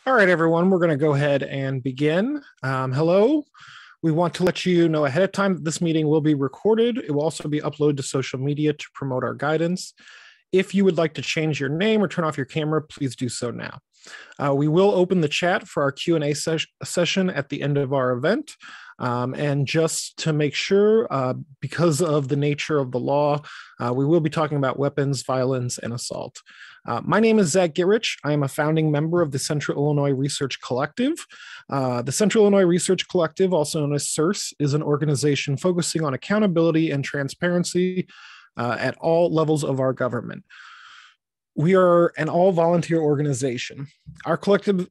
All right, everyone, we're going to go ahead and begin. Hello. We want to let you know ahead of time that this meeting will be recorded. It will also be uploaded to social media to promote our guidance. If you would like to change your name or turn off your camera, please do so now. We will open the chat for our Q&A session at the end of our event. And just to make sure, because of the nature of the law, we will be talking about weapons, violence, and assault. My name is Zach Gitrich. I am a founding member of the Central Illinois Research Collective. The Central Illinois Research Collective, also known as CIRC, is an organization focusing on accountability and transparency at all levels of our government. We are an all-volunteer organization. Our collective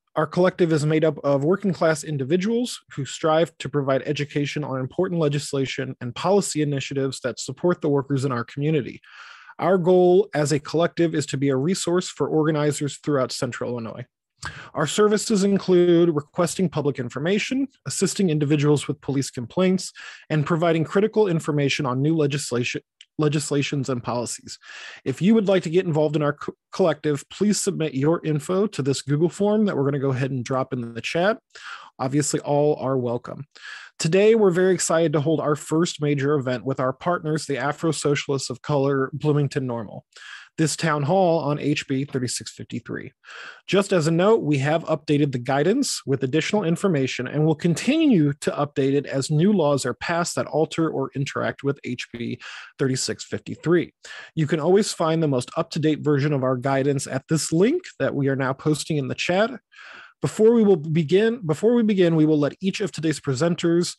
is made up of working-class individuals who strive to provide education on important legislation and policy initiatives that support the workers in our community. Our goal as a collective is to be a resource for organizers throughout Central Illinois. Our services include requesting public information, assisting individuals with police complaints, and providing critical information on new legislations and policies. If you would like to get involved in our collective, please submit your info to this Google form that we're going to go ahead and drop in the chat. Obviously, all are welcome. Today, we're very excited to hold our first major event with our partners, the Afro-Socialists of Color Bloomington Normal, this town hall on HB 3653. Just as a note, we have updated the guidance with additional information and will continue to update it as new laws are passed that alter or interact with HB 3653. You can always find the most up-to-date version of our guidance at this link that we are now posting in the chat. Before we begin, we will let each of today's presenters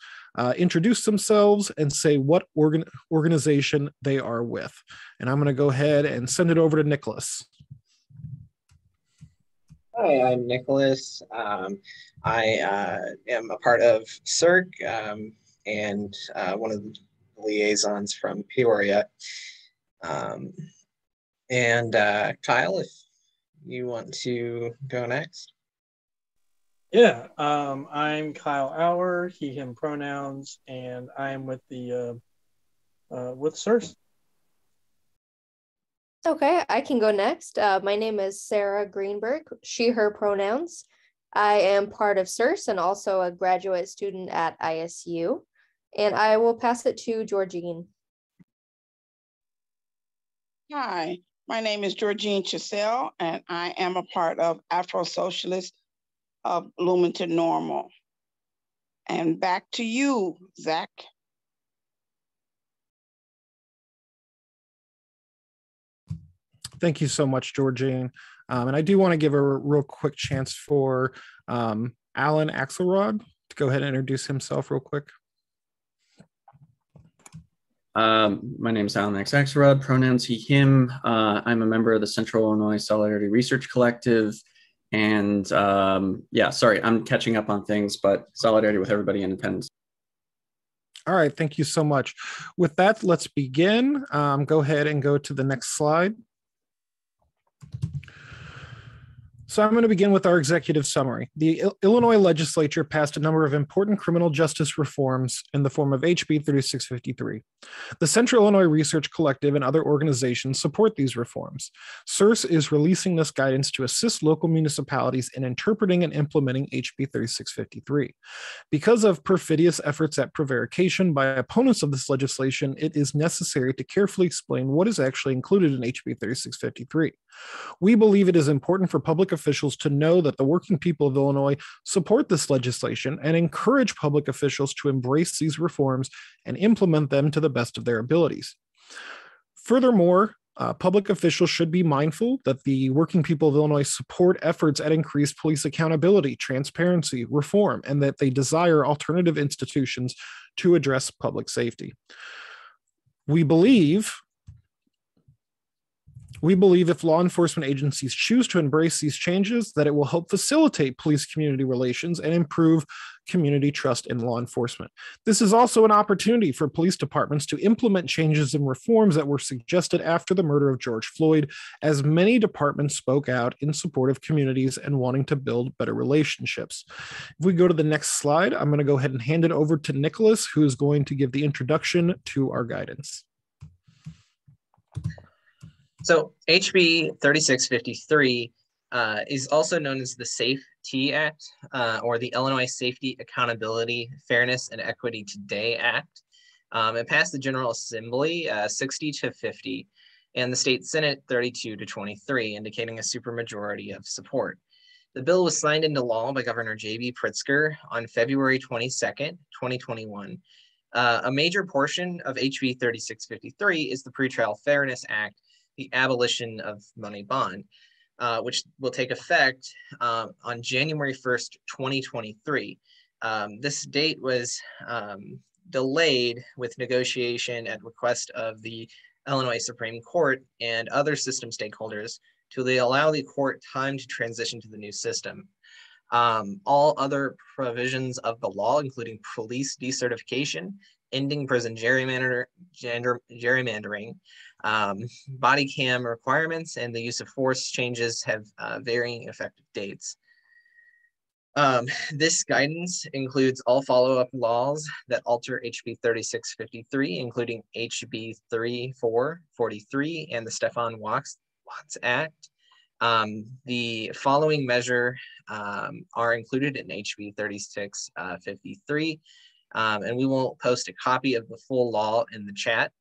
introduce themselves and say what organization they are with. And I'm going to go ahead and send it over to Nicholas. Hi, I'm Nicholas. I am a part of CIRC and one of the liaisons from Peoria. Kyle, if you want to go next. Yeah, I'm Kyle Auer, he, him pronouns, and I am with the with CIRC. Okay, I can go next. My name is Sarah Greenberg, she, her pronouns. I am part of CIRC and also a graduate student at ISU. And I will pass it to Georgine. Hi, my name is Georgine Chiselle, and I am a part of Afro-Socialists of Bloomington Normal. And back to you, Zach. Thank you so much, Georgine. And I do want to give a real quick chance for Alan Axelrod to go ahead and introduce himself real quick. My name is Alan Axelrod, pronouns he, him. I'm a member of the Central Illinois Solidarity Research Collective. And yeah, sorry, I'm catching up on things, but solidarity with everybody in attendance. All right, thank you so much. With that, let's begin. Go ahead and go to the next slide. So I'm going to begin with our executive summary. The Illinois legislature passed a number of important criminal justice reforms in the form of HB 3653. The Central Illinois Research Collective and other organizations support these reforms. CIRC is releasing this guidance to assist local municipalities in interpreting and implementing HB 3653. Because of perfidious efforts at prevarication by opponents of this legislation, it is necessary to carefully explain what is actually included in HB 3653. We believe it is important for public officials to know that the working people of Illinois support this legislation and encourage public officials to embrace these reforms and implement them to the best of their abilities. Furthermore, public officials should be mindful that the working people of Illinois support efforts at increased police accountability, transparency, reform, and that they desire alternative institutions to address public safety. We believe if law enforcement agencies choose to embrace these changes, that it will help facilitate police-community relations and improve community trust in law enforcement. This is also an opportunity for police departments to implement changes and reforms that were suggested after the murder of George Floyd, as many departments spoke out in support of communities and wanting to build better relationships. If we go to the next slide, I'm going to go ahead and hand it over to Nicholas, who is going to give the introduction to our guidance. So HB 3653 is also known as the Safe IST Act, or the Illinois Safety, Accountability, Fairness, and Equity Today Act. It passed the General Assembly 60-50 and the State Senate 32-23, indicating a supermajority of support. The bill was signed into law by Governor J.B. Pritzker on February 22nd, 2021. A major portion of HB 3653 is the Pretrial Fairness Act, the abolition of money bond, which will take effect on January 1st, 2023. This date was delayed with negotiation at request of the Illinois Supreme Court and other system stakeholders to allow the court time to transition to the new system. All other provisions of the law, including police decertification, ending prison gerrymandering, body cam requirements, and the use of force changes have varying effective dates. This guidance includes all follow-up laws that alter HB 3653, including HB 3443 and the Stefan Watts Act. The following measure are included in HB 3653, and we will post a copy of the full law in the chat.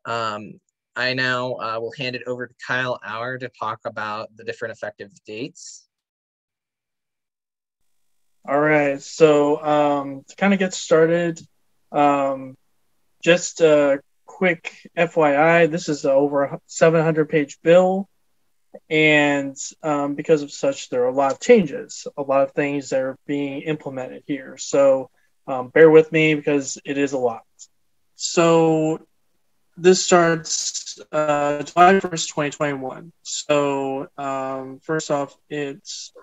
I now will hand it over to Kyle Auer to talk about the different effective dates. All right, so to kind of get started, just a quick FYI, this is over a 700-page bill, and because of such, there are a lot of changes, a lot of things that are being implemented here. So bear with me because it is a lot. So this starts July 1st, 2021. So first off, it's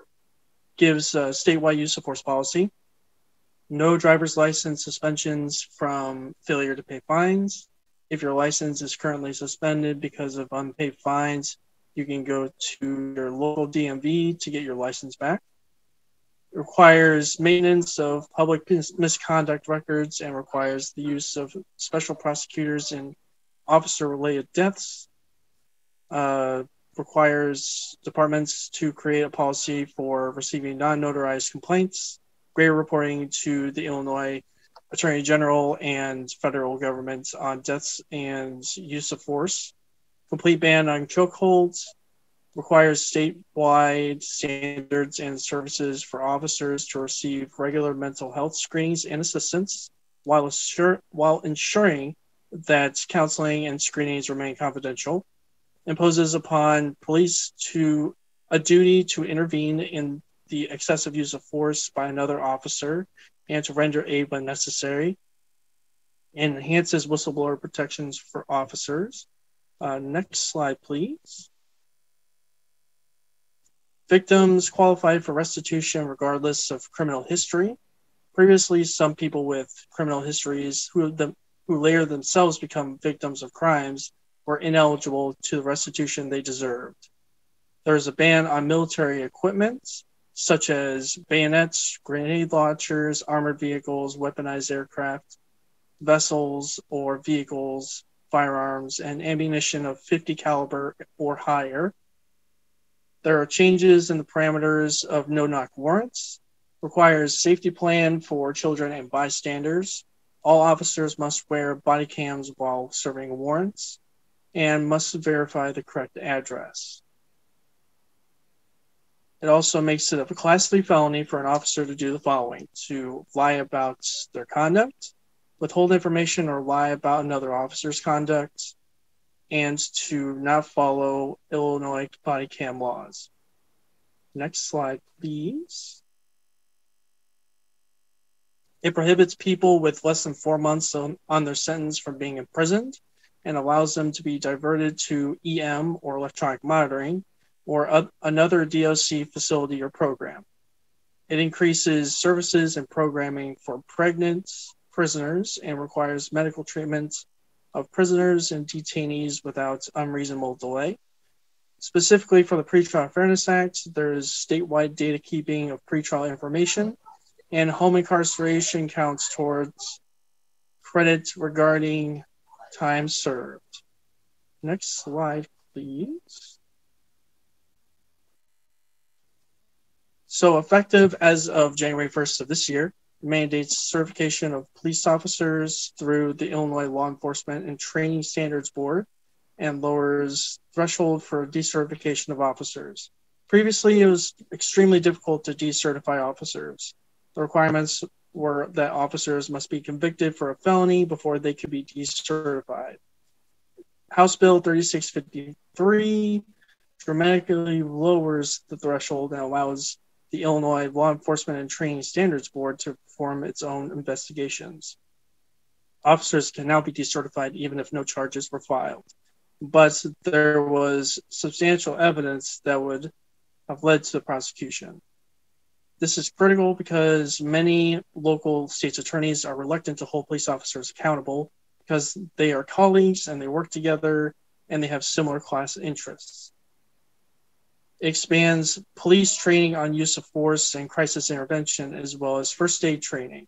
gives statewide use of force policy, no driver's license suspensions from failure to pay fines. If your license is currently suspended because of unpaid fines, you can go to your local DMV to get your license back. It requires maintenance of public misconduct records and requires the use of special prosecutors in officer-related deaths. Requires departments to create a policy for receiving non-notarized complaints, greater reporting to the Illinois Attorney General and federal government on deaths and use of force, complete ban on chokeholds, requires statewide standards and services for officers to receive regular mental health screenings and assistance while ensuring that counseling and screenings remain confidential, imposes upon police a duty to intervene in the excessive use of force by another officer and to render aid when necessary, enhances whistleblower protections for officers. Next slide, please. Victims qualified for restitution regardless of criminal history. Previously, some people with criminal histories who later themselves become victims of crimes were ineligible to the restitution they deserved. There is a ban on military equipment, such as bayonets, grenade launchers, armored vehicles, weaponized aircraft, vessels or vehicles, firearms, and ammunition of .50 caliber or higher. There are changes in the parameters of no-knock warrants, requires safety plan for children and bystanders. All officers must wear body cams while serving warrants, and must verify the correct address. It also makes it a Class 3 felony for an officer to do the following: to lie about their conduct, withhold information or lie about another officer's conduct, and to not follow Illinois body cam laws. Next slide, please. It prohibits people with less than 4 months on their sentence from being imprisoned, and allows them to be diverted to EM or electronic monitoring or another DOC facility or program. It increases services and programming for pregnant prisoners and requires medical treatment of prisoners and detainees without unreasonable delay. Specifically for the Pretrial Fairness Act, there is statewide data keeping of pretrial information, and home incarceration counts towards credit regarding time served. Next slide, please. So effective as of January 1st of this year, mandates certification of police officers through the Illinois Law Enforcement and Training Standards Board and lowers threshold for decertification of officers. Previously, it was extremely difficult to decertify officers. The requirements were that officers must be convicted for a felony before they could be decertified. House Bill 3653 dramatically lowers the threshold and allows the Illinois Law Enforcement and Training Standards Board to perform its own investigations. Officers can now be decertified even if no charges were filed. But there was substantial evidence that would have led to the prosecution. This is critical because many local state's attorneys are reluctant to hold police officers accountable because they are colleagues and they work together and they have similar class interests. It expands police training on use of force and crisis intervention, as well as first aid training.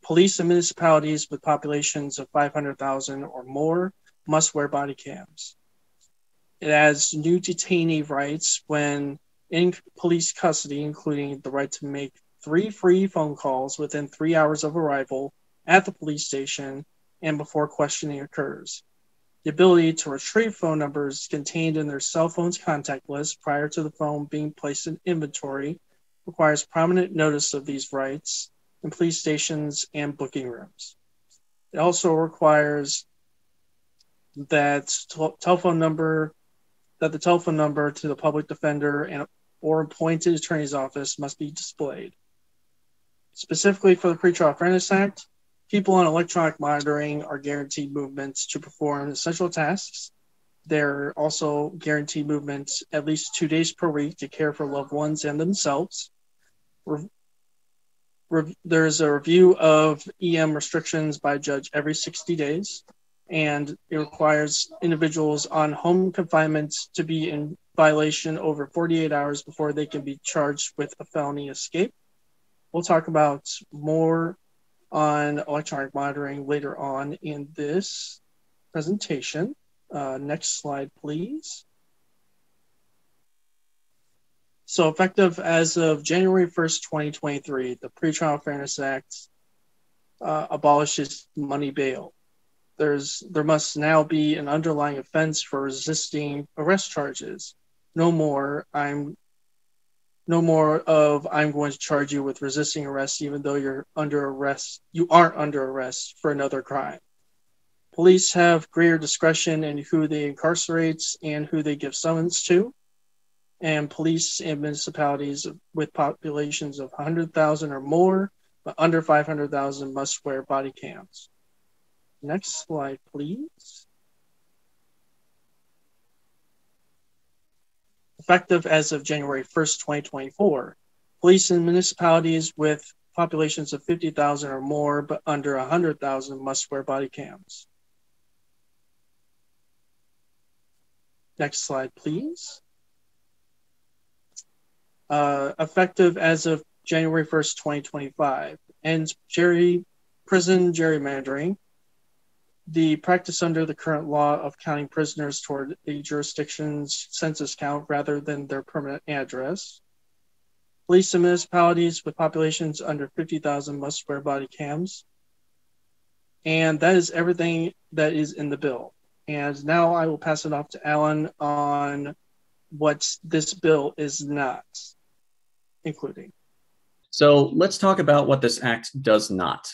Police and municipalities with populations of 500,000 or more must wear body cams. It adds new detainee rights when in police custody, including the right to make 3 free phone calls within 3 hours of arrival at the police station and before questioning occurs. The ability to retrieve phone numbers contained in their cell phone's contact list prior to the phone being placed in inventory requires prominent notice of these rights in police stations and booking rooms. It also requires that the telephone number to the public defender or appointed attorney's office must be displayed. Specifically for the Pretrial Fairness Act, people on electronic monitoring are guaranteed movements to perform essential tasks. They're also guaranteed movements at least 2 days per week to care for loved ones and themselves. There's a review of EM restrictions by a judge every 60 days, and it requires individuals on home confinement to be in violation over 48 hours before they can be charged with a felony escape. We'll talk about more on electronic monitoring later on in this presentation. Next slide, please. So effective as of January 1st, 2023, the Pretrial Fairness Act abolishes money bail. There must now be an underlying offense for resisting arrest charges. No more I'm going to charge you with resisting arrest even though you're under arrest. You aren't under arrest for another crime. Police have greater discretion in who they incarcerate and who they give summons to. And police and municipalities with populations of 100,000 or more, but under 500,000 must wear body cams. Next slide, please. Effective as of January 1st, 2024, police and municipalities with populations of 50,000 or more, but under 100,000 must wear body cams. Next slide, please. Effective as of January 1st, 2025, ends prison gerrymandering, the practice under the current law of counting prisoners toward a jurisdiction's census count rather than their permanent address. Police and municipalities with populations under 50,000 must wear body cams. And that is everything that is in the bill. And now I will pass it off to Alan on what this bill is not including. So let's talk about what this act does not.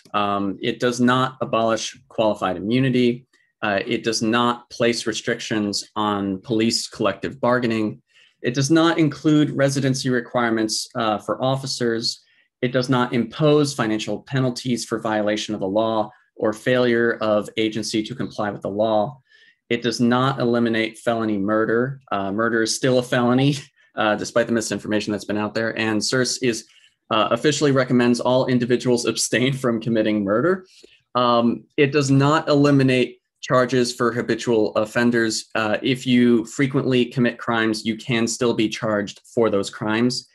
It does not abolish qualified immunity. It does not place restrictions on police collective bargaining. It does not include residency requirements for officers. It does not impose financial penalties for violation of the law or failure of agency to comply with the law. It does not eliminate felony murder. Murder is still a felony, despite the misinformation that's been out there. And CIRC officially recommends all individuals abstain from committing murder. It does not eliminate charges for habitual offenders. If you frequently commit crimes, you can still be charged for those crimes.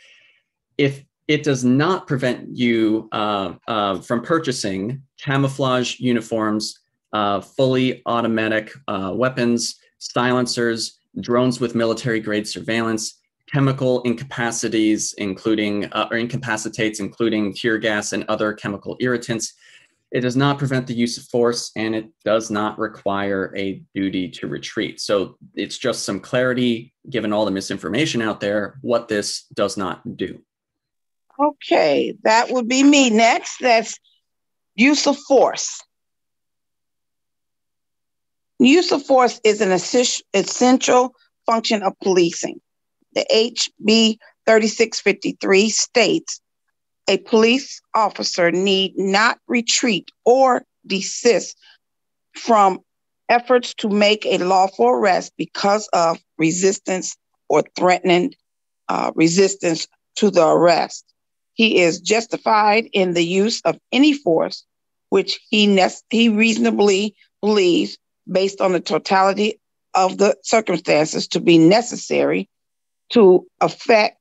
If it does not prevent you from purchasing camouflage uniforms, fully automatic weapons, silencers, drones with military-grade surveillance, chemical incapacities, including or incapacitates, including tear gas and other chemical irritants. It does not prevent the use of force, and it does not require a duty to retreat. So it's just some clarity, given all the misinformation out there, what this does not do. Okay, that would be me next. That's use of force. Use of force is an essential function of policing. The HB 3653 states a police officer need not retreat or desist from efforts to make a lawful arrest because of resistance or threatened resistance to the arrest. He is justified in the use of any force which he reasonably believes, based on the totality of the circumstances, to be necessary to affect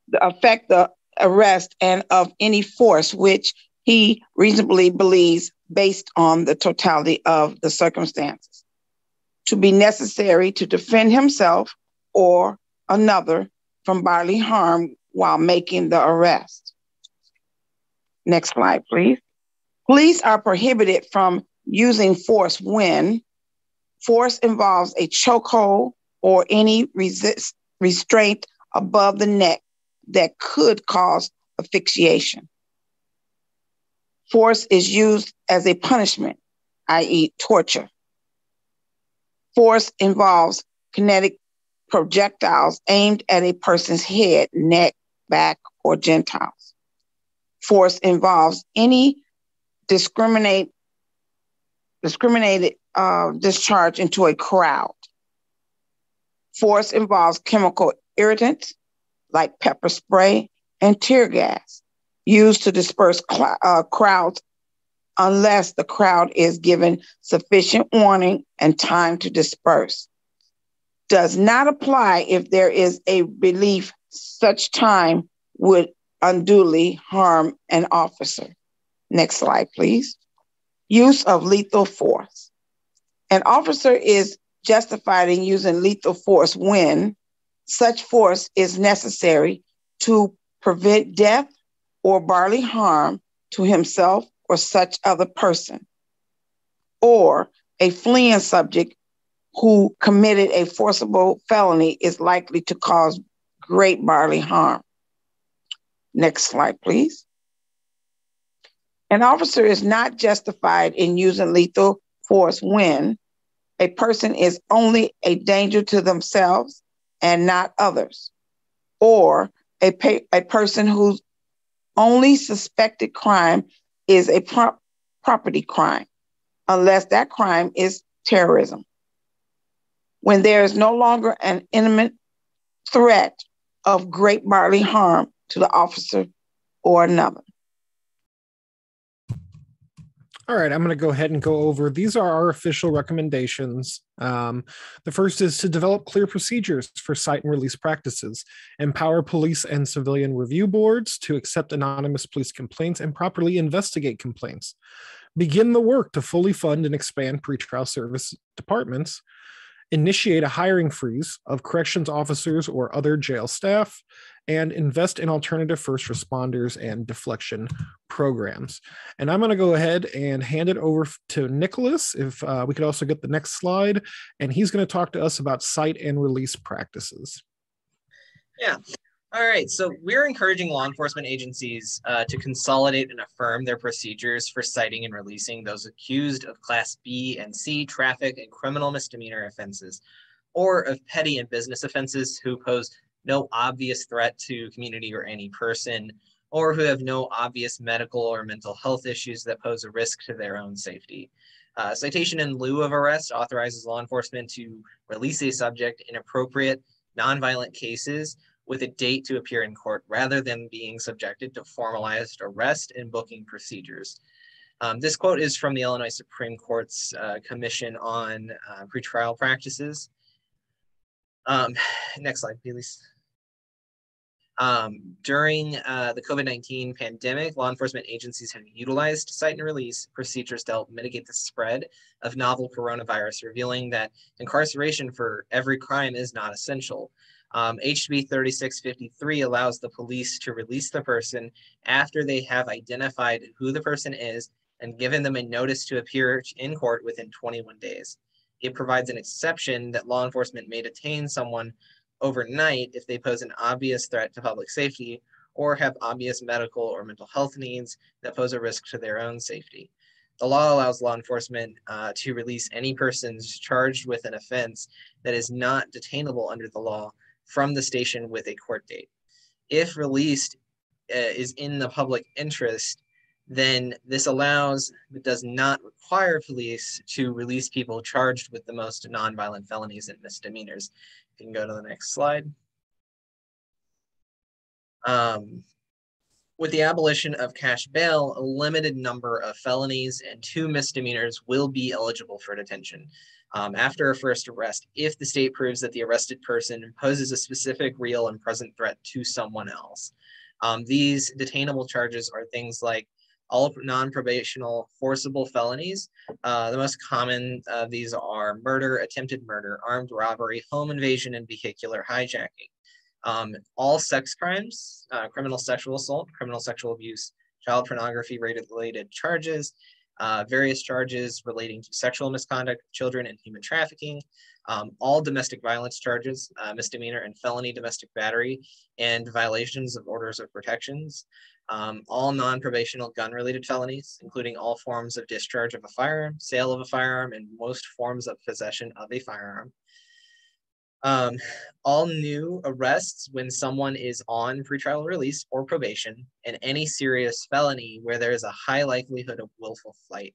the arrest, and of any force which he reasonably believes, based on the totality of the circumstances, to be necessary to defend himself or another from bodily harm while making the arrest. Next slide, please. Police are prohibited from using force when force involves a chokehold or any restraint above the neck that could cause asphyxiation. Force is used as a punishment, i.e. torture. Force involves kinetic projectiles aimed at a person's head, neck, back, or genitals. Force involves any discriminated discharge into a crowd. Force involves chemical irritants like pepper spray and tear gas used to disperse crowds unless the crowd is given sufficient warning and time to disperse. Does not apply if there is a belief such time would unduly harm an officer. Next slide, please. Use of lethal force. An officer is justified in using lethal force when such force is necessary to prevent death or bodily harm to himself or such other person, or a fleeing subject who committed a forcible felony is likely to cause great bodily harm. Next slide, please. An officer is not justified in using lethal force when a person is only a danger to themselves and not others, or a person whose only suspected crime is a property crime, unless that crime is terrorism. When there is no longer an imminent threat of great bodily harm to the officer or another. All right, I'm going to go ahead and go over. These are our official recommendations. The first is to develop clear procedures for cite and release practices, empower police and civilian review boards to accept anonymous police complaints and properly investigate complaints, begin the work to fully fund and expand pretrial service departments, initiate a hiring freeze of corrections officers or other jail staff, and invest in alternative first responders and deflection programs. And I'm going to go ahead and hand it over to Nicholas, if we could also get the next slide, and he's going to talk to us about cite and release practices. Yeah. All right. So we're encouraging law enforcement agencies to consolidate and affirm their procedures for citing and releasing those accused of Class B and C traffic and criminal misdemeanor offenses, or of petty and business offenses who pose no obvious threat to community or any person, or who have no obvious medical or mental health issues that pose a risk to their own safety. Citation in lieu of arrest authorizes law enforcement to release a subject in appropriate, nonviolent cases with a date to appear in court, rather than being subjected to formalized arrest and booking procedures. This quote is from the Illinois Supreme Court's Commission on Pretrial Practices. Next slide, please. During the COVID-19 pandemic, law enforcement agencies have utilized cite and release procedures to help mitigate the spread of novel coronavirus, revealing that incarceration for every crime is not essential. HB 3653 allows the police to release the person after they have identified who the person is and given them a notice to appear in court within 21 days. It provides an exception that law enforcement may detain someone overnight if they pose an obvious threat to public safety or have obvious medical or mental health needs that pose a risk to their own safety. The law allows law enforcement to release any persons charged with an offense that is not detainable under the law from the station with a court date. If released is in the public interest, then this allows, but does not require police to release people charged with the most nonviolent felonies and misdemeanors. You can go to the next slide. With the abolition of cash bail, a limited number of felonies and 2 misdemeanors will be eligible for detention after a first arrest if the state proves that the arrested person poses a specific, real, and present threat to someone else. These detainable charges are things like all non-probational forcible felonies. The most common of these are murder, attempted murder, armed robbery, home invasion, and vehicular hijacking. All sex crimes, criminal sexual assault, criminal sexual abuse, child pornography related charges, various charges relating to sexual misconduct of children and human trafficking, all domestic violence charges, misdemeanor and felony domestic battery, and violations of orders of protections, all non-probational gun-related felonies, including all forms of discharge of a firearm, sale of a firearm, and most forms of possession of a firearm. All new arrests when someone is on pretrial release or probation, and any serious felony where there is a high likelihood of willful flight.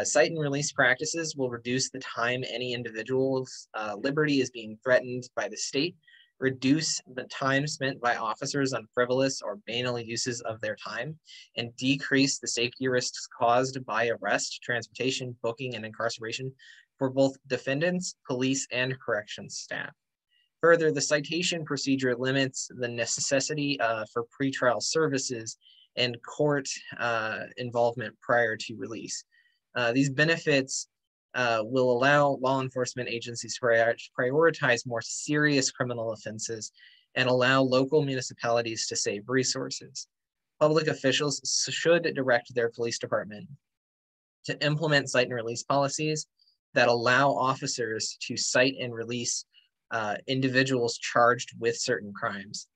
Cite and release practices will reduce the time any individual's liberty is being threatened by the state, reduce the time spent by officers on frivolous or banal uses of their time, and decrease the safety risks caused by arrest, transportation, booking, and incarceration for both defendants, police, and corrections staff. Further, the citation procedure limits the necessity for pretrial services and court involvement prior to release. These benefits will allow law enforcement agencies to prioritize more serious criminal offenses and allow local municipalities to save resources. Public officials should direct their police department to implement cite and release policies that allow officers to cite and release individuals charged with certain crimes.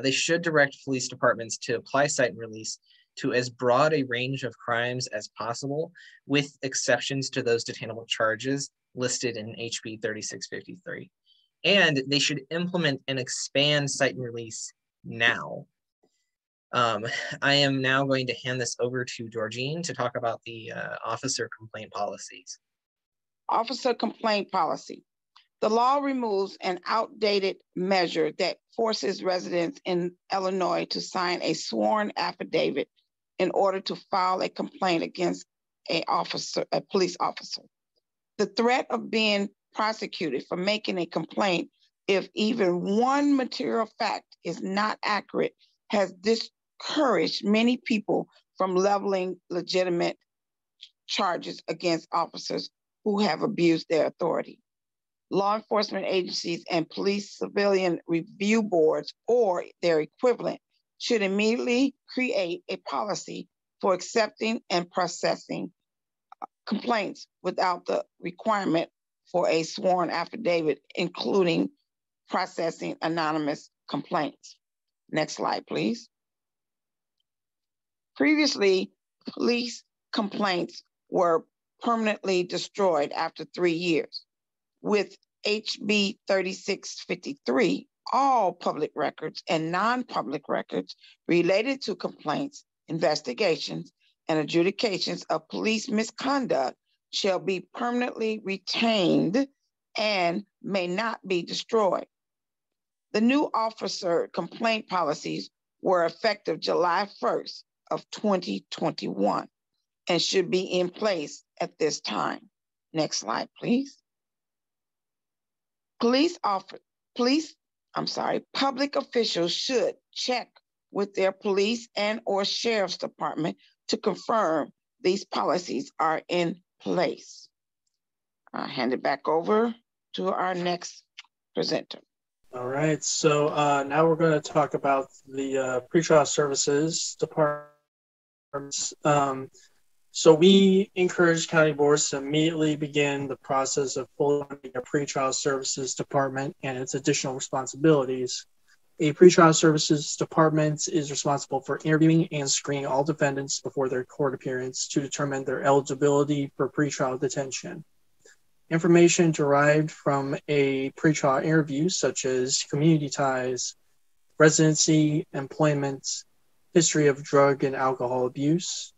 They should direct police departments to apply cite and release to as broad a range of crimes as possible, with exceptions to those detainable charges listed in HB 3653. And they should implement and expand cite and release now. I am now going to hand this over to Georgine to talk about the officer complaint policies. Officer complaint policy. The law removes an outdated measure that forces residents in Illinois to sign a sworn affidavit in order to file a complaint against a police officer. The threat of being prosecuted for making a complaint, if even one material fact is not accurate, has discouraged many people from leveling legitimate charges against officers who have abused their authority. Law enforcement agencies and police civilian review boards or their equivalent should immediately create a policy for accepting and processing complaints without the requirement for a sworn affidavit, including processing anonymous complaints. Next slide, please. Previously, police complaints were permanently destroyed after 3 years. With HB 3653, all public records and non-public records related to complaints, investigations, and adjudications of police misconduct shall be permanently retained and may not be destroyed. The new officer complaint policies were effective July 1st of 2021 and should be in place at this time. Next slide, please. Public officials should check with their police and or sheriff's department to confirm these policies are in place. I'll hand it back over to our next presenter. All right, so now we're going to talk about the pretrial services departments. So we encourage county boards to immediately begin the process of fully funding a pretrial services department and its additional responsibilities. A pretrial services department is responsible for interviewing and screening all defendants before their court appearance to determine their eligibility for pretrial detention. Information derived from a pretrial interview, such as community ties, residency, employment, history of drug and alcohol abuse,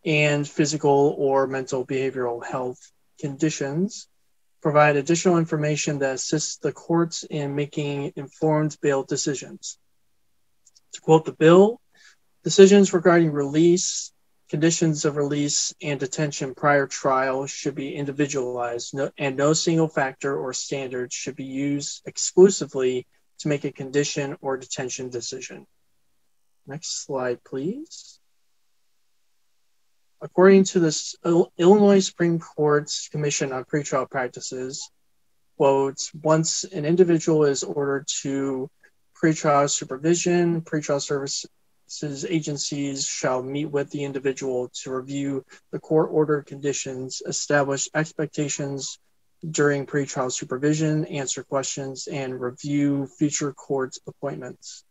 and physical or mental behavioral health conditions, provide additional information that assists the courts in making informed bail decisions. To quote the bill, decisions regarding release, conditions of release, and detention prior trial should be individualized, and no single factor or standard should be used exclusively to make a condition or detention decision. Next slide, please. According to the Illinois Supreme Court's Commission on Pretrial Practices, quote, once an individual is ordered to pretrial supervision, pretrial services agencies shall meet with the individual to review the court-ordered conditions, establish expectations during pretrial supervision, answer questions, and review future court appointments.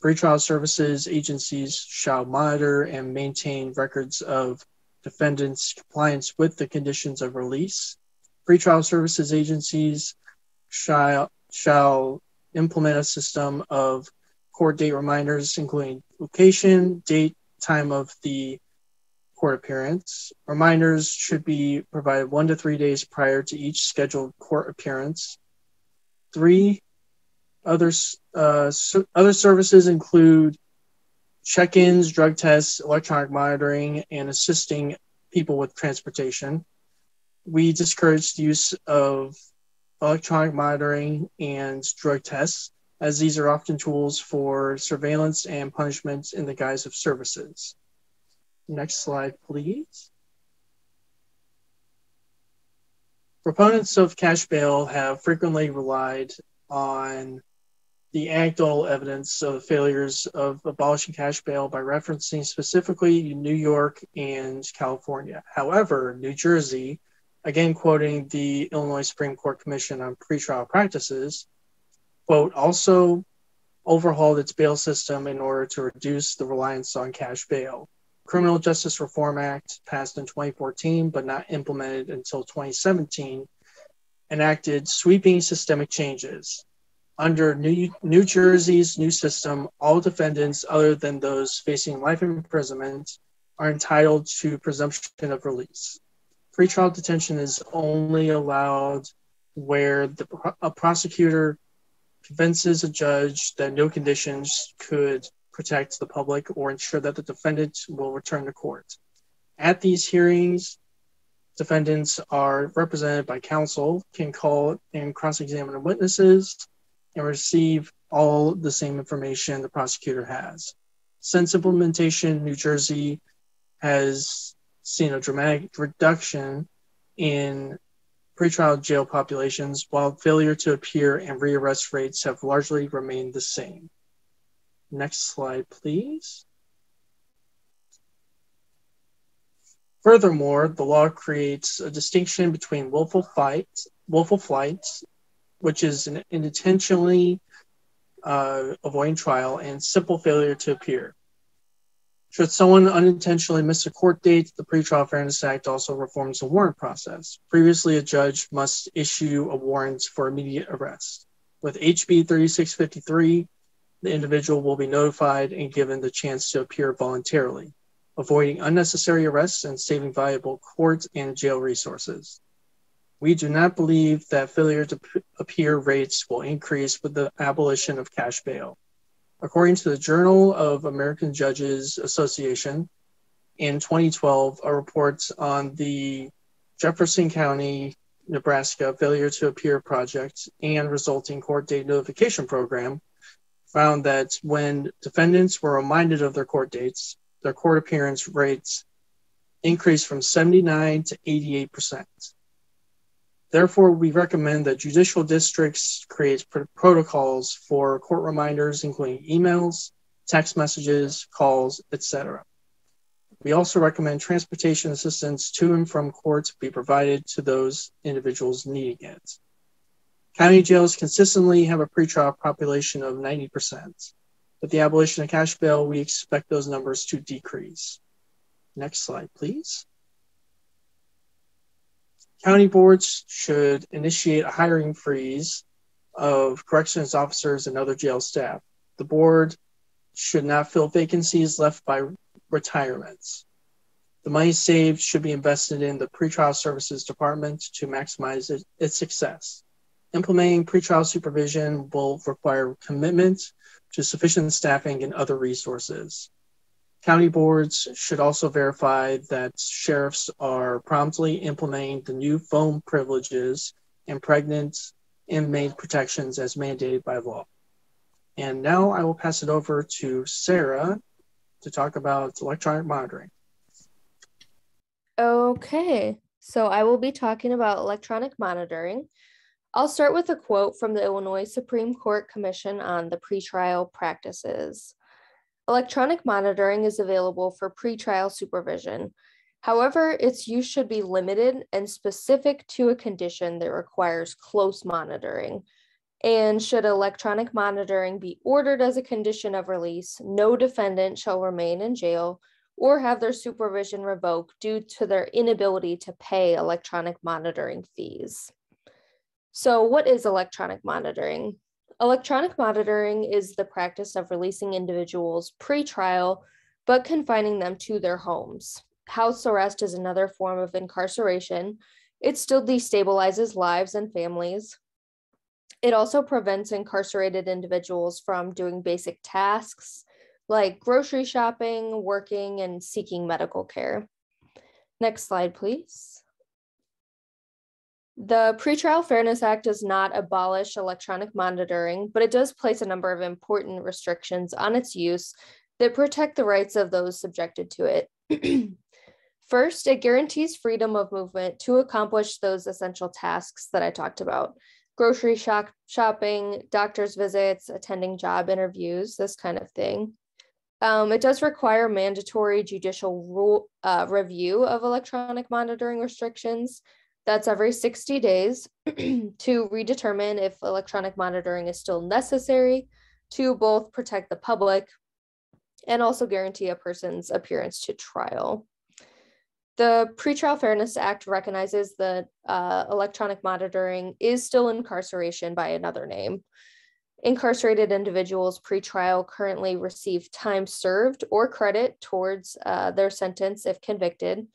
Pretrial services agencies shall monitor and maintain records of defendants' compliance with the conditions of release. Pretrial services agencies shall implement a system of court date reminders, including location, date, time of the court appearance. Reminders should be provided 1 to 3 days prior to each scheduled court appearance. Other services include check-ins, drug tests, electronic monitoring, and assisting people with transportation. We discourage the use of electronic monitoring and drug tests, as these are often tools for surveillance and punishment in the guise of services. Next slide, please. Proponents of cash bail have frequently relied on the anecdotal evidence of failures of abolishing cash bail by referencing specifically New York and California. However, New Jersey, again quoting the Illinois Supreme Court Commission on Pretrial Practices, quote, also overhauled its bail system in order to reduce the reliance on cash bail. Criminal Justice Reform Act, passed in 2014 but not implemented until 2017, enacted sweeping systemic changes. Under New Jersey's new system, all defendants other than those facing life imprisonment are entitled to presumption of release. Pretrial detention is only allowed where a prosecutor convinces a judge that no conditions could protect the public or ensure that the defendant will return to court. At these hearings, defendants are represented by counsel, can call and cross-examine witnesses, and receive all the same information the prosecutor has. Since implementation, New Jersey has seen a dramatic reduction in pretrial jail populations, while failure to appear and rearrest rates have largely remained the same. Next slide, please. Furthermore, the law creates a distinction between willful flight, which is an intentionally avoiding trial, and simple failure to appear. Should someone unintentionally miss a court date, the Pretrial Fairness Act also reforms the warrant process. Previously, a judge must issue a warrant for immediate arrest. With HB 3653, the individual will be notified and given the chance to appear voluntarily, avoiding unnecessary arrests and saving valuable court and jail resources. We do not believe that failure to appear rates will increase with the abolition of cash bail. According to the Journal of American Judges Association, in 2012, a report on the Jefferson County, Nebraska failure to appear project and resulting court date notification program found that when defendants were reminded of their court dates, their court appearance rates increased from 79 to 88%. Therefore, we recommend that judicial districts create protocols for court reminders, including emails, text messages, calls, etc. We also recommend transportation assistance to and from courts be provided to those individuals needing it. County jails consistently have a pretrial population of 90%. With the abolition of cash bail, we expect those numbers to decrease. Next slide, please. County boards should initiate a hiring freeze of corrections officers and other jail staff. The board should not fill vacancies left by retirements. The money saved should be invested in the pretrial services department to maximize its success. Implementing pretrial supervision will require commitment to sufficient staffing and other resources. County boards should also verify that sheriffs are promptly implementing the new phone privileges and pregnant inmate protections as mandated by law. And now I will pass it over to Sarah to talk about electronic monitoring. Okay, so I will be talking about electronic monitoring. I'll start with a quote from the Illinois Supreme Court Commission on the Pretrial Practices. Electronic monitoring is available for pretrial supervision. However, its use should be limited and specific to a condition that requires close monitoring. And should electronic monitoring be ordered as a condition of release, no defendant shall remain in jail or have their supervision revoked due to their inability to pay electronic monitoring fees. So what is electronic monitoring? Electronic monitoring is the practice of releasing individuals pre-trial, but confining them to their homes. House arrest is another form of incarceration. It still destabilizes lives and families. It also prevents incarcerated individuals from doing basic tasks like grocery shopping, working, and seeking medical care. Next slide, please. The Pretrial Fairness Act does not abolish electronic monitoring, but it does place a number of important restrictions on its use that protect the rights of those subjected to it. First, it guarantees freedom of movement to accomplish those essential tasks that I talked about: grocery shopping, doctor's visits, attending job interviews, this kind of thing. It does require mandatory judicial review of electronic monitoring restrictions. That's every 60 days to redetermine if electronic monitoring is still necessary to both protect the public and also guarantee a person's appearance to trial. The Pretrial Fairness Act recognizes that electronic monitoring is still incarceration by another name. Incarcerated individuals pre-trial currently receive time served or credit towards their sentence if convicted,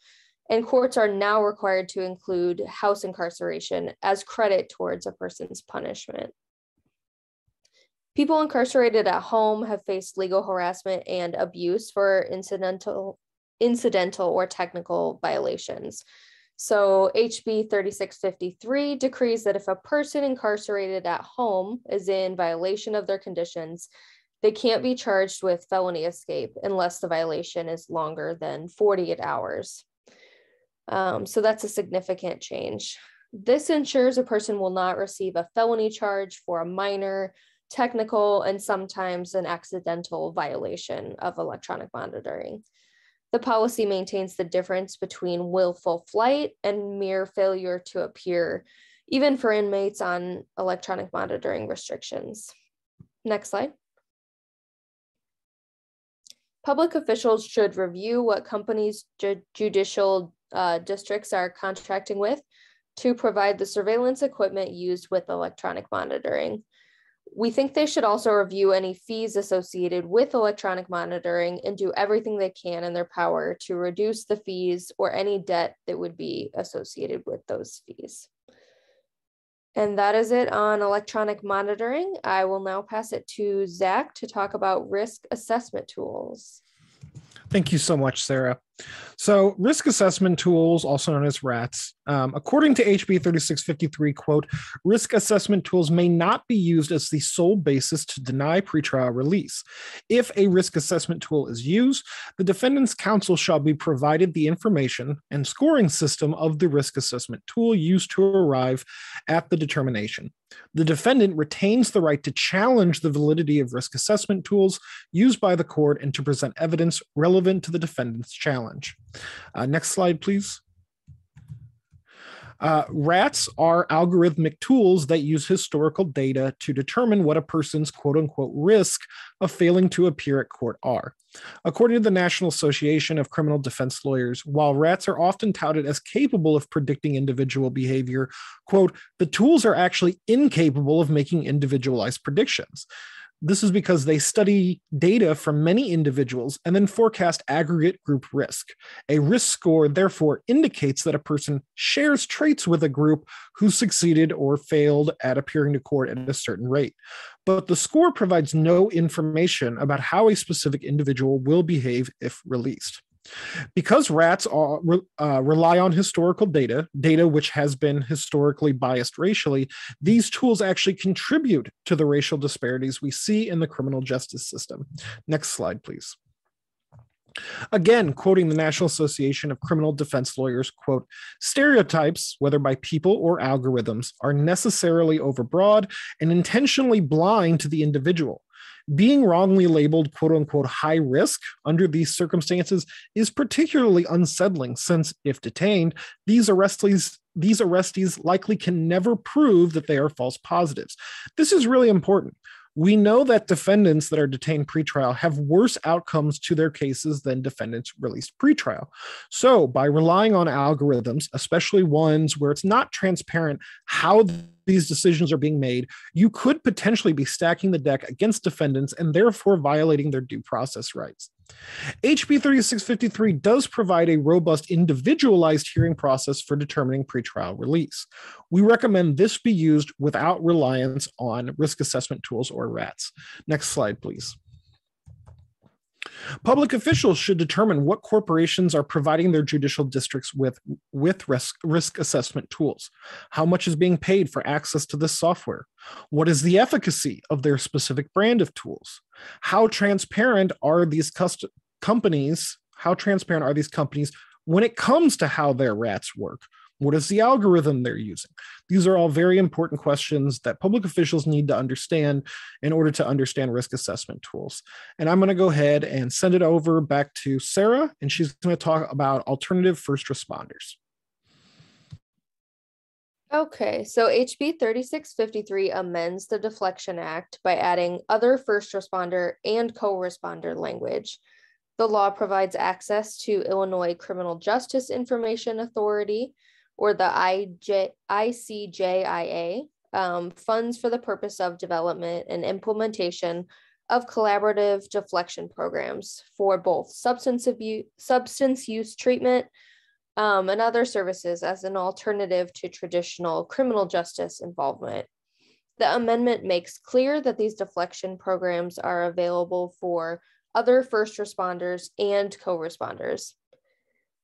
and courts are now required to include house incarceration as credit towards a person's punishment. People incarcerated at home have faced legal harassment and abuse for incidental or technical violations. So HB 3653 decrees that if a person incarcerated at home is in violation of their conditions, they can't be charged with felony escape unless the violation is longer than 48 hours. So that's a significant change. This ensures a person will not receive a felony charge for a minor, technical, and sometimes an accidental violation of electronic monitoring. The policy maintains the difference between willful flight and mere failure to appear, even for inmates on electronic monitoring restrictions. Next slide. Public officials should review what companies judicial districts are contracting with to provide the surveillance equipment used with electronic monitoring. We think they should also review any fees associated with electronic monitoring and do everything they can in their power to reduce the fees or any debt that would be associated with those fees. And that is it on electronic monitoring. I will now pass it to Zach to talk about risk assessment tools. Thank you so much, Sarah. So risk assessment tools, also known as RATs, according to HB 3653, quote, risk assessment tools may not be used as the sole basis to deny pretrial release. If a risk assessment tool is used, the defendant's counsel shall be provided the information and scoring system of the risk assessment tool used to arrive at the determination. The defendant retains the right to challenge the validity of risk assessment tools used by the court and to present evidence relevant to the defendant's challenge. Next slide, please. RATs are algorithmic tools that use historical data to determine what a person's quote unquote risk of failing to appear at court are. According to the National Association of Criminal Defense Lawyers, while RATs are often touted as capable of predicting individual behavior, quote, the tools are actually incapable of making individualized predictions. This is because they study data from many individuals and then forecast aggregate group risk. A risk score, therefore, indicates that a person shares traits with a group who succeeded or failed at appearing to court at a certain rate. But the score provides no information about how a specific individual will behave if released. Because RATs rely on historical data which has been historically biased racially, these tools actually contribute to the racial disparities we see in the criminal justice system. Next slide, please. Again, quoting the National Association of Criminal Defense Lawyers, quote, stereotypes, whether by people or algorithms, are necessarily overbroad and intentionally blind to the individual. Being wrongly labeled quote unquote high risk under these circumstances is particularly unsettling since, if detained, these arrestees likely can never prove that they are false positives. This is really important. We know that defendants that are detained pretrial have worse outcomes to their cases than defendants released pretrial. So by relying on algorithms, especially ones where it's not transparent how these decisions are being made, you could potentially be stacking the deck against defendants and therefore violating their due process rights. HB 3653 does provide a robust individualized hearing process for determining pretrial release. We recommend this be used without reliance on risk assessment tools or RATs. Next slide, please. Public officials should determine what corporations are providing their judicial districts with risk assessment tools. How much is being paid for access to this software? What is the efficacy of their specific brand of tools? How transparent are these companies when it comes to how their RATs work? What is the algorithm they're using? These are all very important questions that public officials need to understand in order to understand risk assessment tools. And I'm going to go ahead and send it over back to Sarah, and she's going to talk about alternative first responders. Okay, so HB 3653 amends the Deflection Act by adding other first responder and co-responder language. The law provides access to Illinois Criminal Justice Information Authority, or the ICJIA, funds for the purpose of development and implementation of collaborative deflection programs for both substance use treatment and other services as an alternative to traditional criminal justice involvement. The amendment makes clear that these deflection programs are available for other first responders and co-responders.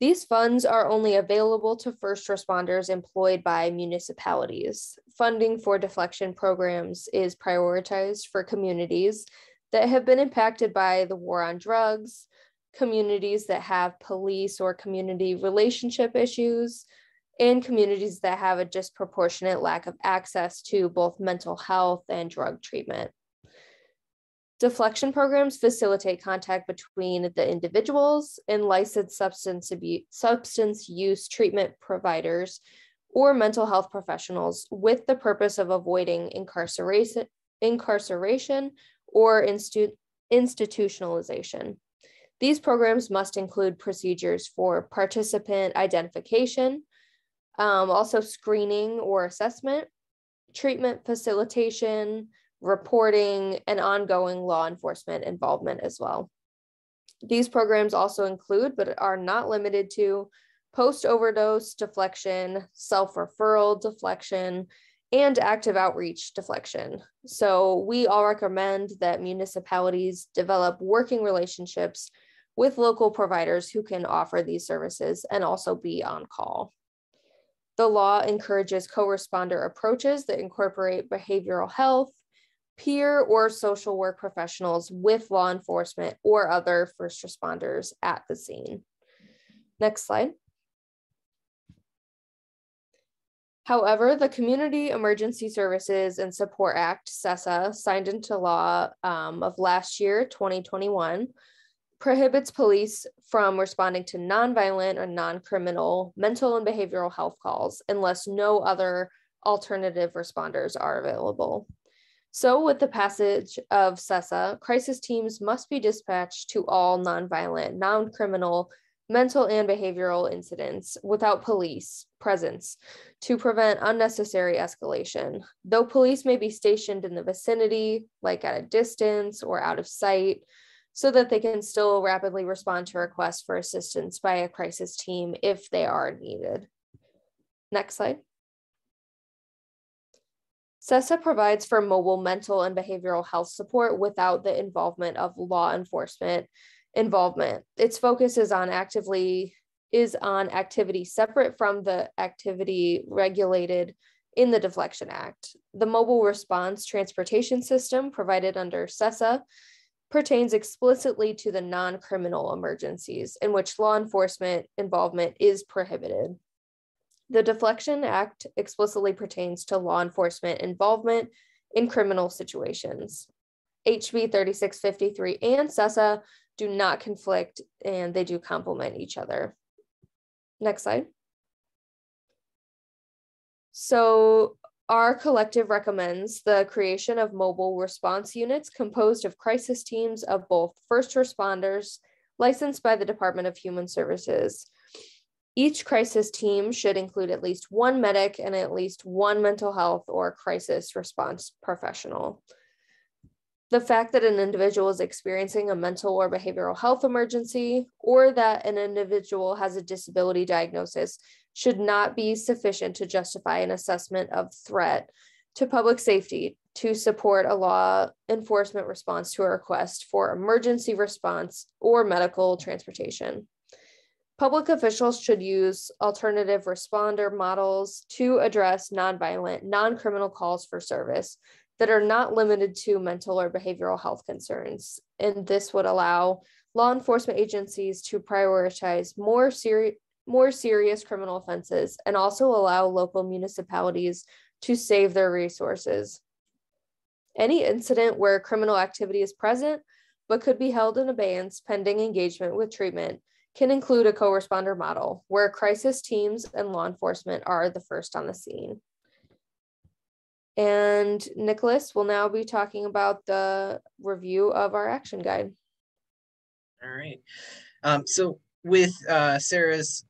These funds are only available to first responders employed by municipalities. Funding for deflection programs is prioritized for communities that have been impacted by the war on drugs, communities that have police or community relationship issues, and communities that have a disproportionate lack of access to both mental health and drug treatment. Deflection programs facilitate contact between the individuals and licensed substance use treatment providers or mental health professionals with the purpose of avoiding incarceration or institutionalization. These programs must include procedures for participant identification, also screening or assessment, treatment facilitation, reporting, and ongoing law enforcement involvement as well. These programs also include, but are not limited to, post-overdose deflection, self-referral deflection, and active outreach deflection. So we all recommend that municipalities develop working relationships with local providers who can offer these services and also be on call. The law encourages co-responder approaches that incorporate behavioral health, peer or social work professionals with law enforcement or other first responders at the scene. Next slide. However, the Community Emergency Services and Support Act, CESA, signed into law of last year, 2021, prohibits police from responding to nonviolent or non-criminal mental and behavioral health calls unless no other alternative responders are available. So with the passage of CESA, crisis teams must be dispatched to all nonviolent, non-criminal, mental and behavioral incidents without police presence to prevent unnecessary escalation. Though police may be stationed in the vicinity, like at a distance or out of sight, so that they can still rapidly respond to requests for assistance by a crisis team if they are needed. Next slide. CESA provides for mobile mental and behavioral health support without the involvement of law enforcement involvement. Its focus is on activity separate from the activity regulated in the Deflection Act. The mobile response transportation system provided under CESA pertains explicitly to the non-criminal emergencies in which law enforcement involvement is prohibited. The Deflection Act explicitly pertains to law enforcement involvement in criminal situations. HB 3653 and CESA do not conflict and they do complement each other. Next slide. So our collective recommends the creation of mobile response units composed of crisis teams of both first responders licensed by the Department of Human Services. Each crisis team should include at least one medic and at least one mental health or crisis response professional. The fact that an individual is experiencing a mental or behavioral health emergency or that an individual has a disability diagnosis should not be sufficient to justify an assessment of threat to public safety to support a law enforcement response to a request for emergency response or medical transportation. Public officials should use alternative responder models to address nonviolent, non-criminal calls for service that are not limited to mental or behavioral health concerns. And this would allow law enforcement agencies to prioritize more serious criminal offenses and also allow local municipalities to save their resources. Any incident where criminal activity is present but could be held in abeyance pending engagement with treatment can include a co-responder model where crisis teams and law enforcement are the first on the scene. And Nicholas will now be talking about the review of our action guide. All right. So with Sarah's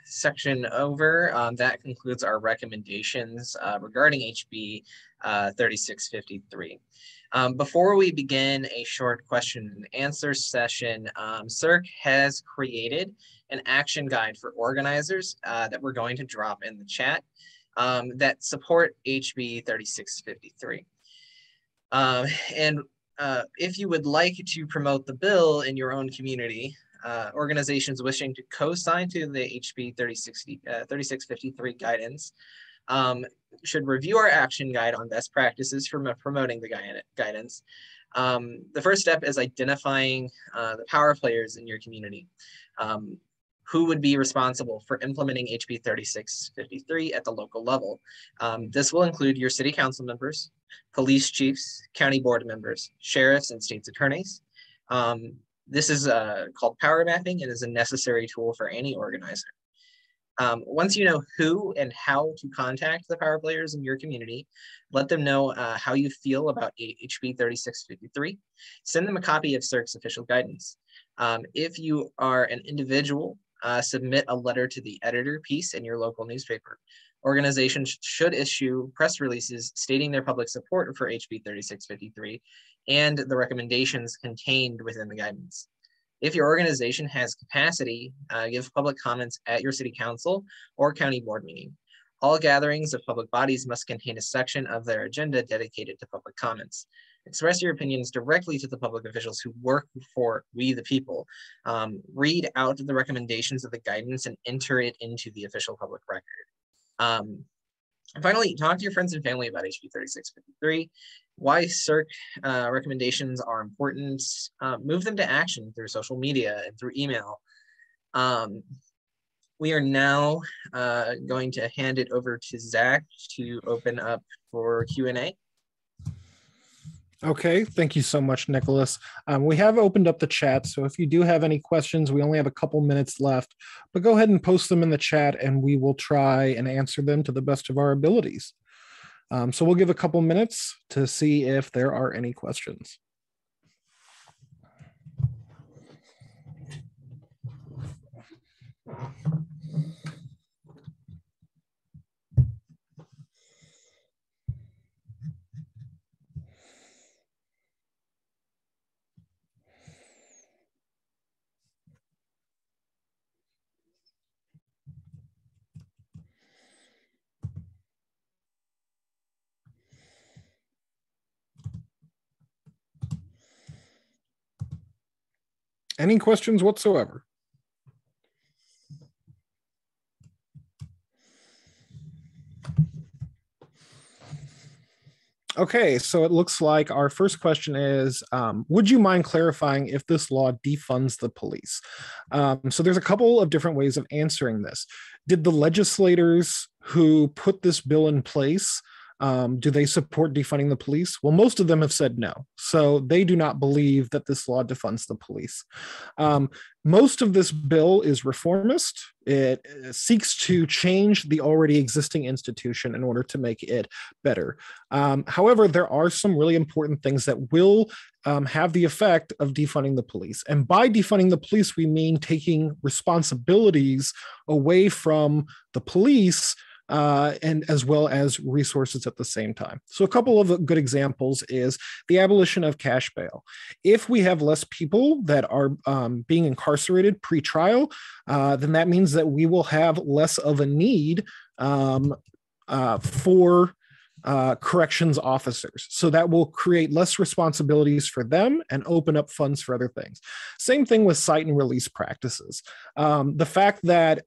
section over, that concludes our recommendations regarding HB 3653. Before we begin a short question and answer session, CIRC has created an action guide for organizers that we're going to drop in the chat that support HB 3653. If you would like to promote the bill in your own community, organizations wishing to co-sign to the HB 3653 guidance should review our action guide on best practices for promoting the guidance. The first step is identifying the power players in your community. Who would be responsible for implementing HB 3653 at the local level. This will include your city council members, police chiefs, county board members, sheriffs, and state's attorneys. This is called power mapping and is a necessary tool for any organizer. Once you know who and how to contact the power players in your community, let them know how you feel about HB 3653. Send them a copy of CIRC's official guidance. If you are an individual, submit a letter to the editor piece in your local newspaper. Organizations should issue press releases stating their public support for HB 3653 and the recommendations contained within the guidance. If your organization has capacity, give public comments at your city council or county board meeting. All gatherings of public bodies must contain a section of their agenda dedicated to public comments. Express your opinions directly to the public officials who work for we the people. Read out the recommendations of the guidance and enter it into the official public record. And finally, talk to your friends and family about HB 3653, why CIRC recommendations are important. Move them to action through social media and through email. We are now going to hand it over to Zach to open up for Q&A. Okay, thank you so much, Nicholas. We have opened up the chat, so if you do have any questions, we only have a couple minutes left, but go ahead and post them in the chat and we will try and answer them to the best of our abilities. So we'll give a couple minutes to see if there are any questions. Any questions whatsoever? Okay, so it looks like our first question is, would you mind clarifying if this law defunds the police? So there's a couple of different ways of answering this. Did the legislators who put this bill in place, do they support defunding the police? Well, most of them have said no. So they do not believe that this law defunds the police. Most of this bill is reformist. It seeks to change the already existing institution in order to make it better. However, there are some really important things that will have the effect of defunding the police. And by defunding the police, we mean taking responsibilities away from the police and as well as resources at the same time. So a couple of good examples is the abolition of cash bail. If we have less people that are being incarcerated pre-trial, then that means that we will have less of a need for corrections officers. So that will create less responsibilities for them and open up funds for other things. Same thing with cite and release practices. The fact that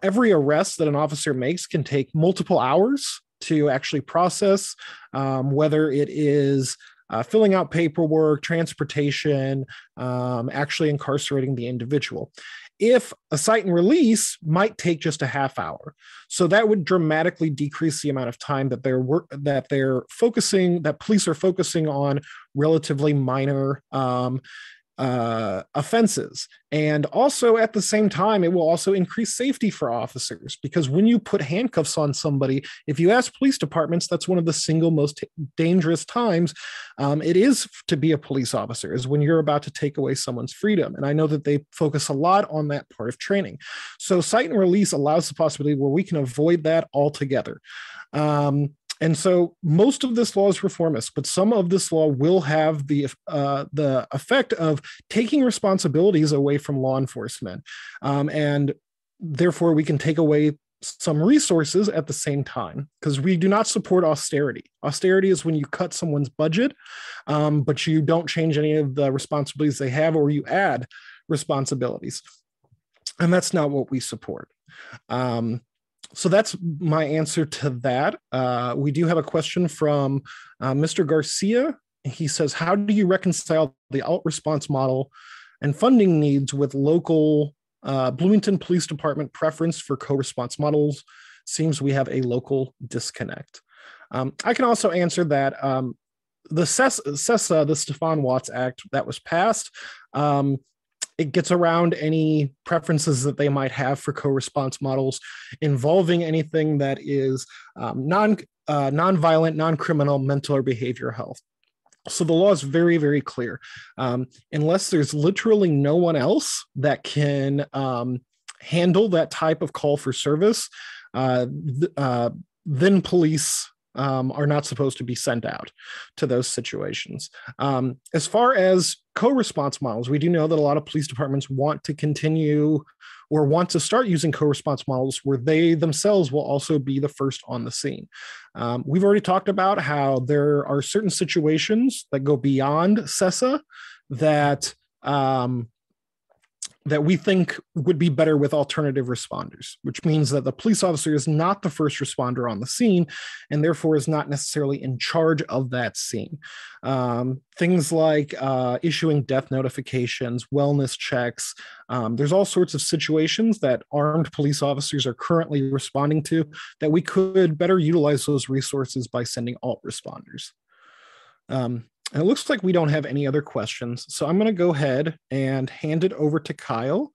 every arrest that an officer makes can take multiple hours to actually process, whether it is filling out paperwork, transportation, actually incarcerating the individual. If a cite and release might take just a half hour, so that would dramatically decrease the amount of time that police are focusing on relatively minor offenses. And also at the same time, it will also increase safety for officers, because when you put handcuffs on somebody, if you ask police departments, that's one of the single most dangerous times it is to be a police officer, is when you're about to take away someone's freedom. And I know that they focus a lot on that part of training. So cite and release allows the possibility where we can avoid that altogether. And so most of this law is reformist, but some of this law will have the effect of taking responsibilities away from law enforcement. And therefore, we can take away some resources at the same time, because we do not support austerity. Austerity is when you cut someone's budget, but you don't change any of the responsibilities they have, or you add responsibilities. And that's not what we support. So that's my answer to that. We do have a question from Mr. Garcia. He says, how do you reconcile the alt response model and funding needs with local Bloomington Police Department preference for co-response models? Seems we have a local disconnect. I can also answer that the CESA, the Stefan Watts Act that was passed, it gets around any preferences that they might have for co-response models involving anything that is non-violent, non-criminal, mental or behavioral health. So the law is very, very clear. Unless there's literally no one else that can handle that type of call for service, then police are not supposed to be sent out to those situations. As far as co-response models, we do know that a lot of police departments want to continue or want to start using co-response models where they themselves will also be the first on the scene. We've already talked about how there are certain situations that go beyond CESA that that we think would be better with alternative responders, which means that the police officer is not the first responder on the scene and therefore is not necessarily in charge of that scene. Things like issuing death notifications, wellness checks. There's all sorts of situations that armed police officers are currently responding to that we could better utilize those resources by sending alt responders. And it looks like we don't have any other questions. So I'm going to go ahead and hand it over to Kyle.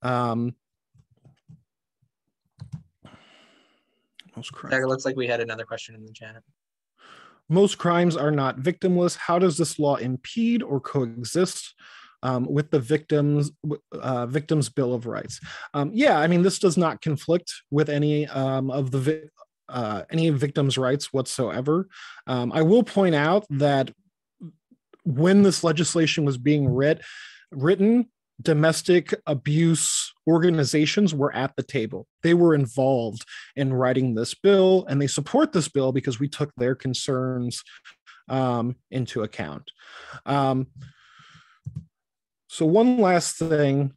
It looks like we had another question in the chat. Most crimes are not victimless. How does this law impede or coexist with the victim's Bill of Rights? Yeah, I mean, this does not conflict with any of the any victims' rights whatsoever. I will point out that when this legislation was being written, domestic abuse organizations were at the table. They were involved in writing this bill, and they support this bill because we took their concerns into account. So one last thing.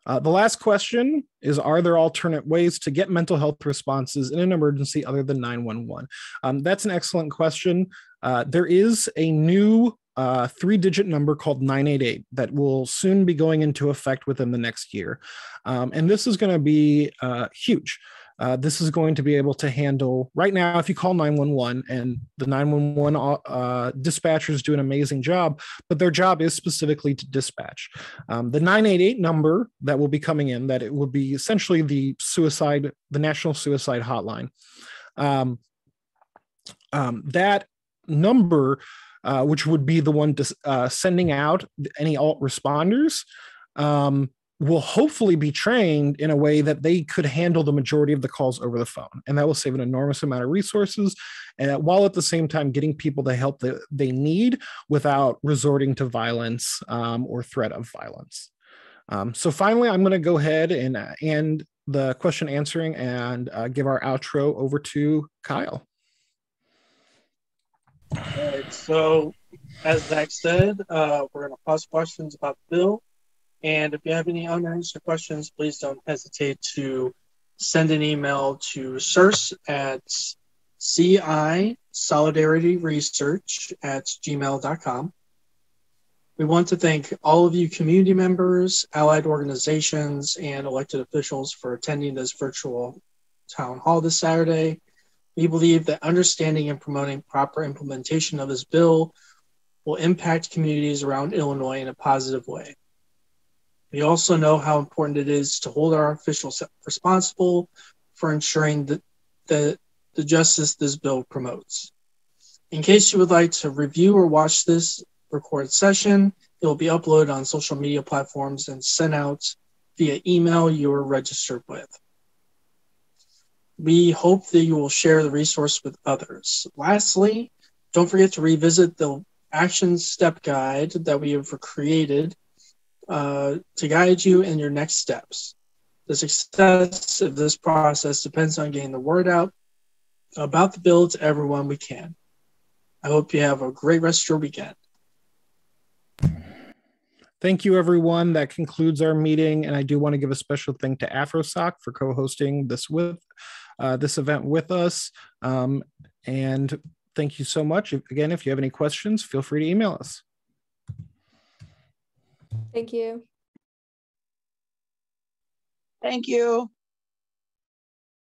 The last question is, are there alternate ways to get mental health responses in an emergency other than 911? That's an excellent question. There is a new 3-digit number called 988 that will soon be going into effect within the next year. And this is going to be huge. This is going to be able to handle, right now, if you call 911, and the 911 dispatchers do an amazing job, but their job is specifically to dispatch. The 988 number that will be coming in, that it will be essentially the National Suicide Hotline. That number, which would be the one sending out any alt responders, will hopefully be trained in a way that they could handle the majority of the calls over the phone. And that will save an enormous amount of resources, while at the same time getting people the help that they need without resorting to violence or threat of violence. So finally, I'm going to go ahead and end the question answering and give our outro over to Kyle. All right, so as Zach said, we're going to pause questions about the bill. And if you have any unanswered questions, please don't hesitate to send an email to CIRC at CISolidarity@gmail.com. We want to thank all of you community members, allied organizations, and elected officials for attending this virtual town hall this Saturday. We believe that understanding and promoting proper implementation of this bill will impact communities around Illinois in a positive way. We also know how important it is to hold our officials responsible for ensuring that the justice this bill promotes. In case you would like to review or watch this recorded session, it will be uploaded on social media platforms and sent out via email you are registered with. We hope that you will share the resource with others. Lastly, don't forget to revisit the action step guide that we have created to guide you in your next steps. The success of this process depends on getting the word out about the bill to everyone we can. I hope you have a great rest of your weekend. Thank you, everyone. That concludes our meeting, and I do want to give a special thank to Afro-Soc for co-hosting this event with us. And thank you so much. Again, if you have any questions, feel free to email us. Thank you. Thank you.